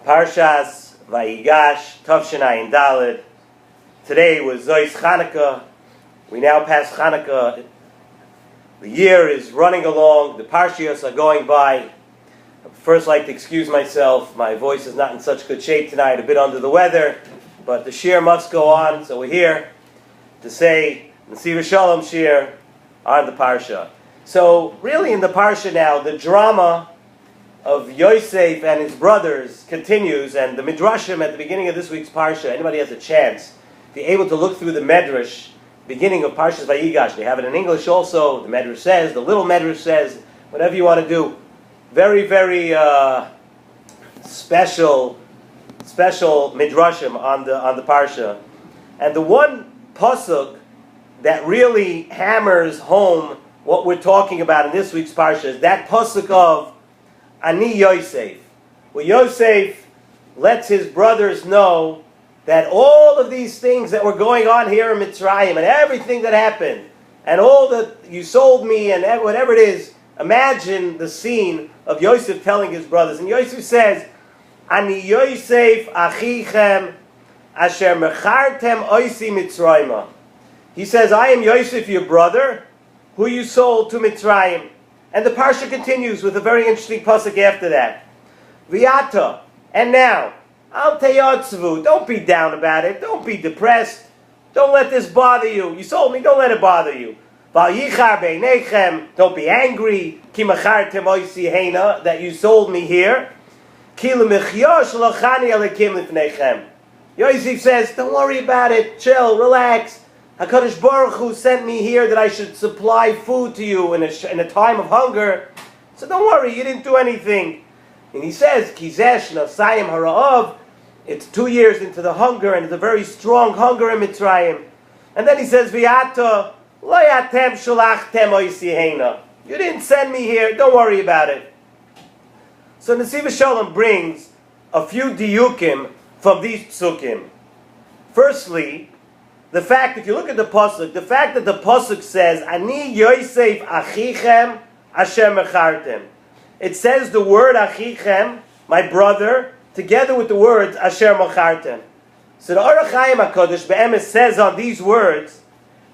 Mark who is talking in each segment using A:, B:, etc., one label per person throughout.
A: Parshas Vayigash, Tavshin Daled. Today was Zois Chanukah. We now pass Chanukah. The year is running along. The Parshios are going by. I'd first like to excuse myself. My voice is not in such good shape tonight, a bit under the weather. But the Shiur must go on, so we're here to say Nesivos Shalom Shiur on the Parsha. So really in the Parsha now, the drama of Yosef and his brothers continues, and the Midrashim at the beginning of this week's Parsha, anybody has a chance, be able to look through the Medrash, beginning of Parshas Vayigash. They have it in English also. The Medrash says, the little Medrash says, whatever you want to do. Very, very special Midrashim on the Parsha. And the one pasuk that really hammers home what we're talking about in this week's Parsha is that pasuk of Ani Yosef, where Yosef lets his brothers know that all of these things that were going on here in Mitzrayim and everything that happened, and all that you sold me and whatever it is, imagine the scene of Yosef telling his brothers. And Yosef says, Ani Yosef achichem asher mechartem oisi Mitzrayim. He says, I am Yosef, your brother, who you sold to Mitzrayim. And the Parsha continues with a very interesting pasuk after that. V'yata, and now, al teyatzvu, don't be down about it, don't be depressed, don't let this bother you. You sold me, don't let it bother you. Val yichar beinechem, don't be angry, ki machartem oisi heina, that you sold me here. Ki lemechyosh lochani alekim lifnechem. Yosef says, don't worry about it, chill, relax. HaKadosh Baruch Hu sent me here that I should supply food to you in a time of hunger. So don't worry, you didn't do anything. And he says, Kizesh Nasayim Hara'av, it's 2 years into the hunger, and it's a very strong hunger in Mitzrayim. And then he says, V'yata, lo yatem shalachtem oisihena. You didn't send me here, don't worry about it. So Nesivos Shalom brings a few diyukim from these psukim. Firstly, the fact, if you look at the pasuk, the fact that the pasuk says, Ani Yosef achichem asher mechartem. It says the word achichem, my brother, together with the words asher mechartem. So the Orach Chaim HaKadosh be'emes says on these words,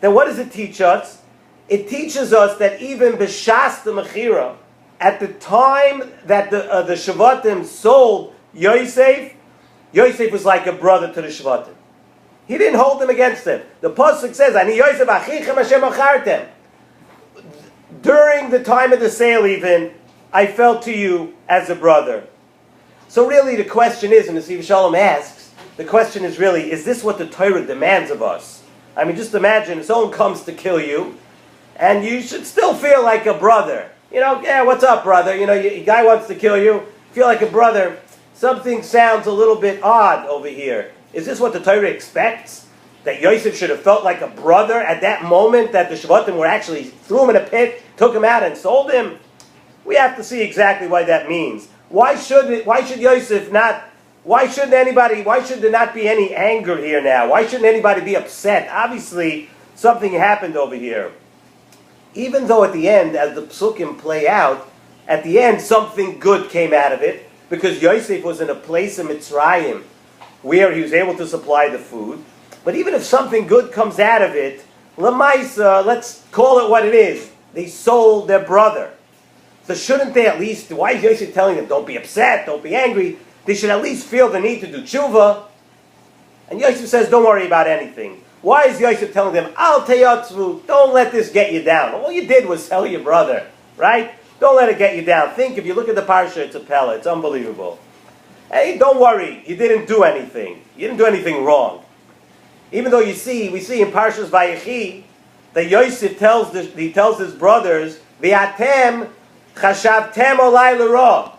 A: then what does it teach us? It teaches us that even b'shas the mechira, at the time that the Shvatim sold Yosef, Yosef was like a brother to the Shvatim. He didn't hold them against him. The pasuk says, "Ani Yosef achichem asher mechartem." During the time of the sale, even I felt to you as a brother. So really, the question is, and Nesivos Shalom asks, the question is really: is this what the Torah demands of us? I mean, just imagine if someone comes to kill you, and you should still feel like a brother. You know, yeah, what's up, brother? You know, a guy wants to kill you, feel like a brother. Something sounds a little bit odd over here. Is this what the Torah expects? That Yosef should have felt like a brother at that moment that the Shvatim were actually threw him in a pit, took him out and sold him? We have to see exactly what that means. Why should there not be any anger here now? Why shouldn't anybody be upset? Obviously, something happened over here. Even though at the end, as the psukim play out, at the end something good came out of it, because Yosef was in a place in Mitzrayim where he was able to supply the food. But even if something good comes out of it, Lamaisa, let's call it what it is. They sold their brother. So shouldn't they at least, why is Yosef telling them, don't be upset, don't be angry? They should at least feel the need to do tshuva. And Yosef says, don't worry about anything. Why is Yosef telling them, Al teyatzvu, don't let this get you down. All you did was sell your brother, right? Don't let it get you down. Think, if you look at the Parsha, it's a pella, it's unbelievable. Hey, don't worry, you didn't do anything. You didn't do anything wrong. Even though we see in Parshas Vayigash that Yosef tells his brothers, V'atem chashavtem olai l'ra.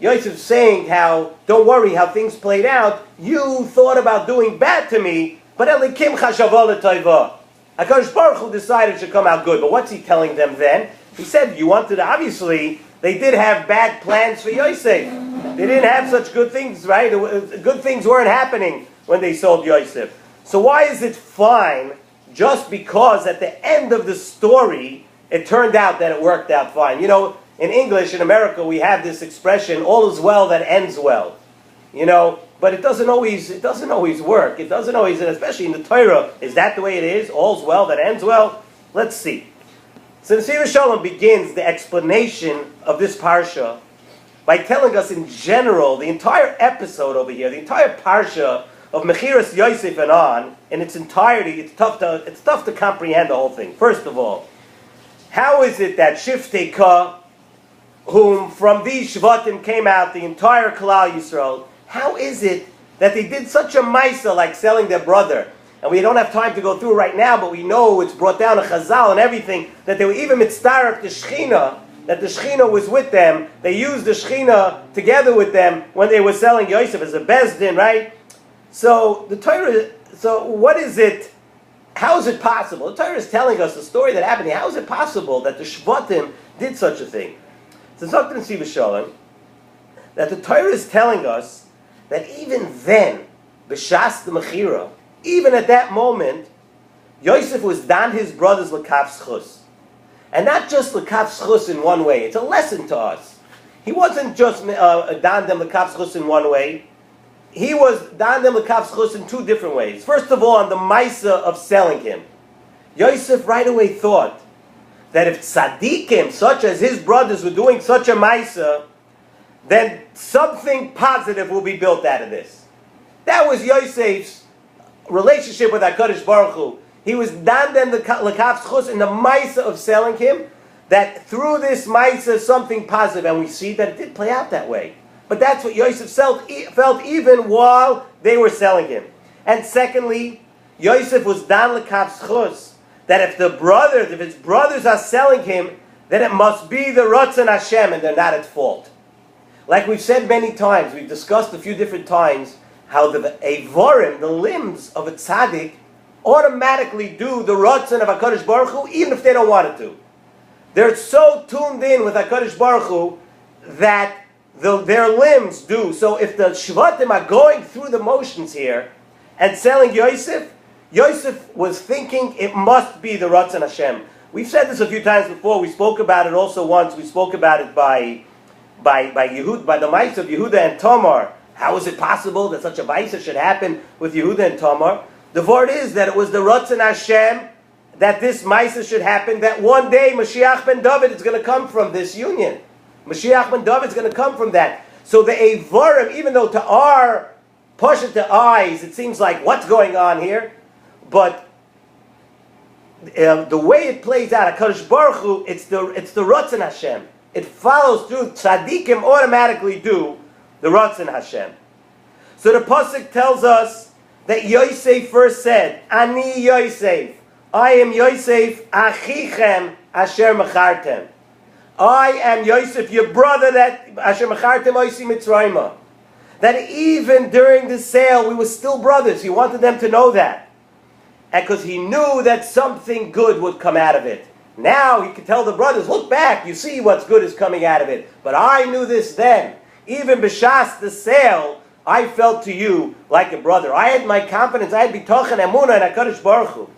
A: Yosef's saying how, don't worry how things played out, you thought about doing bad to me, but elikim chashavo l'toiva. HaKadosh Baruch Hu decided it should come out good. But what's he telling them then? He said, you wanted to, obviously, they did have bad plans for Yosef. They didn't have such good things, right? Good things weren't happening when they sold Yosef. So why is it fine just because at the end of the story it turned out that it worked out fine? You know, in English, in America, we have this expression, all is well that ends well. But it doesn't always work. It doesn't always, especially in the Torah. Is that the way it is? All's well that ends well. Let's see. So Nesivos Shalom begins the explanation of this parsha by telling us in general, the entire episode over here, the entire parsha of Mechiras Yosef and on, in its entirety, it's tough to comprehend the whole thing. First of all, how is it that Shiftei Ka, whom from these Shvatim came out the entire Klal Yisrael, how is it that they did such a maisa like selling their brother? And we don't have time to go through it right now, but we know it's brought down to Chazal and everything, that they were even mitzdaref the Shechina, that the Shechina was with them. They used the Shechina together with them when they were selling Yosef as a Bezdin, right? So the Torah, what is it? How is it possible? The Torah is telling us the story that happened here. How is it possible that the Shvatim did such a thing? So it's not Nesivos Shalom that the Torah is telling us that even then, b'shas the Mechira, even at that moment, Yosef was dan his brothers l'kav schus. And not just l'kav schus in one way. It's a lesson to us. He wasn't just dan them l'kav schus in one way. He was dan them l'kav schus in two different ways. First of all, on the maisa of selling him. Yosef right away thought that if tzaddikim, such as his brothers, were doing such a maisa, then something positive will be built out of this. That was Yosef's relationship with HaKadosh Baruch Hu. He was dan them l'kav schus in the maisa of selling him, that through this maisa something positive, and we see that it did play out that way. But that's what Yosef felt even while they were selling him. And secondly, Yosef was dan l'kav schus, that if his brothers are selling him, then it must be the Ratzon Hashem, and they're not at fault. Like we've said many times, we've discussed a few different times, how the Eivorim, the limbs of a tzaddik, automatically do the Ratzon of HaKadosh Baruch Hu, even if they don't want it to. They're so tuned in with HaKadosh Baruch Hu that their limbs do. So if the Shvatim are going through the motions here and selling Yosef, Yosef was thinking it must be the Ratzon Hashem. We've said this a few times before. We spoke about it also once. We spoke about it by the mice of Yehuda and Tamar. How is it possible that such a maisa should happen with Yehuda and Tamar? The word is that it was the Ratzon Hashem that this maisa should happen, that one day Mashiach ben David is going to come from this union. Mashiach ben David is going to come from that. So the Eivorim, even though to our to eyes, it seems like what's going on here, but the way it plays out, HaKadosh Baruch Hu, it's the Ratzon Hashem. It follows through. Tzaddikim automatically do the Ratzon Hashem. So the pasuk tells us that Yosef first said, "Ani Yosef, I am Yosef, achichem asher mechartem. I am Yosef, your brother that asher mechartem oisi mitzrayma." That even during the sale, we were still brothers. He wanted them to know that, and because he knew that something good would come out of it. Now he could tell the brothers, look back, you see what's good is coming out of it. But I knew this then. Even b'shas the sale, I felt to you like a brother. I had my confidence, I had bitachon emunah and HaKadosh Baruch Hu.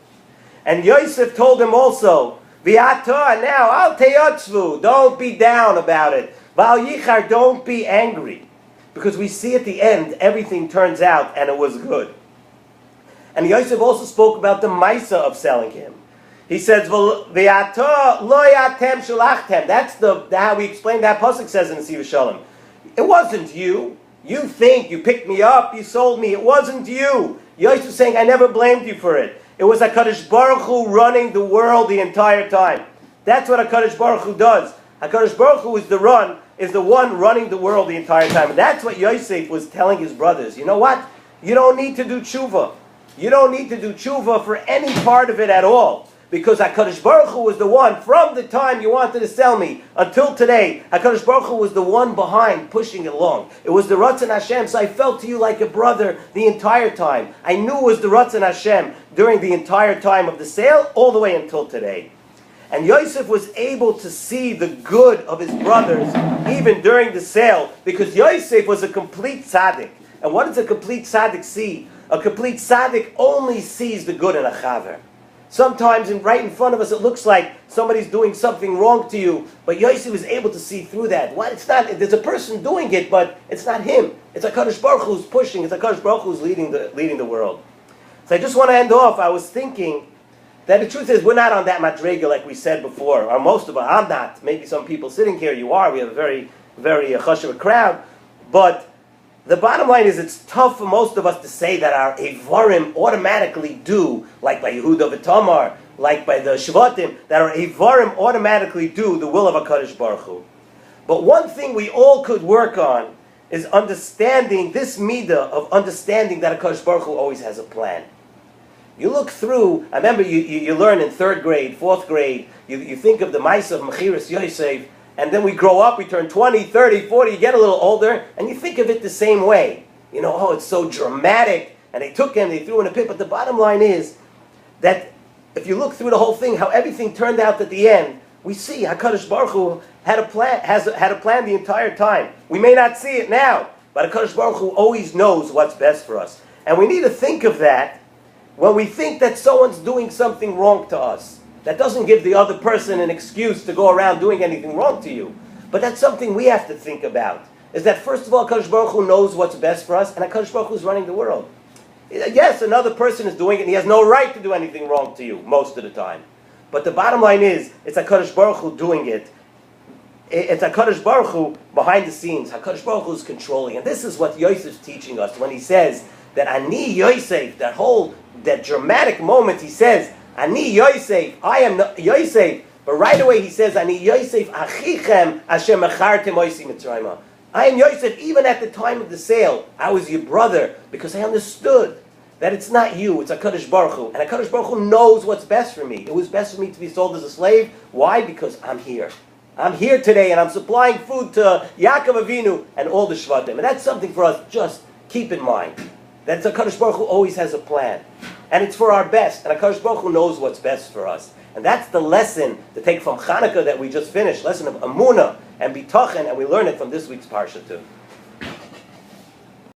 A: And Yosef told him also, V'ata, now, al teyotzvu, don't be down about it. V'al yichar, don't be angry. Because we see at the end, everything turns out and it was good. And Yosef also spoke about the maisa of selling him. He says, "V'ata lo yatem shalachtem." That's how we explain that pasuk says in Nesivos Shalom. It wasn't you. You think you picked me up, you sold me. It wasn't you. Yosef was saying, "I never blamed you for it. It was HaKadosh Baruch Hu running the world the entire time." That's what HaKadosh Baruch Hu does. HaKadosh Baruch Hu is the one running the world the entire time. And that's what Yosef was telling his brothers. You know what? You don't need to do tshuva. You don't need to do tshuva for any part of it at all. Because HaKadosh Baruch Hu was the one, from the time you wanted to sell me until today, HaKadosh Baruch Hu was the one behind pushing it along. It was the Ratzon Hashem, so I felt to you like a brother the entire time. I knew it was the Ratzon Hashem during the entire time of the sale, all the way until today. And Yosef was able to see the good of his brothers even during the sale, because Yosef was a complete tzaddik. And what does a complete tzaddik see? A complete tzaddik only sees the good in a chaver. Sometimes right in front of us it looks like somebody's doing something wrong to you, but Yosef is able to see through that. Why? It's not, there's a person doing it, but it's not him. It's HaKadosh Baruch Hu who's pushing, it's HaKadosh Baruch Hu who's leading the world. So I just want to end off, I was thinking that the truth is we're not on that madrega like we said before, or most of us, I'm not. Maybe some people sitting here, you are, we have a very, very chashuv crowd, but the bottom line is it's tough for most of us to say that our Evarim automatically do, like by Yehuda v'Tamar, like by the Shvatim, that our Evarim automatically do the will of HaKadosh Baruch Hu. But one thing we all could work on is understanding this midah of understanding that HaKadosh Baruch Hu always has a plan. You look through, I remember you learn in 3rd grade, 4th grade, you think of the Maisa of Mechiras Yosef, and then we grow up, we turn 20, 30, 40, you get a little older, and you think of it the same way. You know, oh, it's so dramatic, and they took him, they threw him in a pit, but the bottom line is that if you look through the whole thing, how everything turned out at the end, we see HaKadosh Baruch Hu had a plan, had a plan the entire time. We may not see it now, but HaKadosh Baruch Hu always knows what's best for us. And we need to think of that when we think that someone's doing something wrong to us. That doesn't give the other person an excuse to go around doing anything wrong to you. But that's something we have to think about. Is that first of all, HaKadosh Baruch Hu knows what's best for us, and HaKadosh Baruch Hu is running the world. Yes, another person is doing it, and he has no right to do anything wrong to you, most of the time. But the bottom line is, it's HaKadosh Baruch Hu doing it. It's HaKadosh Baruch Hu behind the scenes. HaKadosh Baruch Hu is controlling. And this is what Yosef's teaching us when he says that Ani Yosef, that dramatic moment, he says, Ani Yosef, I am Yosef. But right away he says, Ani Yosef achichem asher mechartem oisi mitzrayma. I am Yosef, even at the time of the sale, I was your brother, because I understood that it's not you, it's HaKadosh Baruch Hu. And HaKadosh Baruch Hu knows what's best for me. It was best for me to be sold as a slave. Why? Because I'm here. I'm here today, and I'm supplying food to Yaakov Avinu and all the Shvatim. And that's something for us, just keep in mind. That HaKadosh Baruch Hu always has a plan. And it's for our best. And HaKadosh Baruch Hu knows what's best for us. And that's the lesson to take from Hanukkah that we just finished. Lesson of Amunah and Bitochen. And we learn it from this week's Parsha too.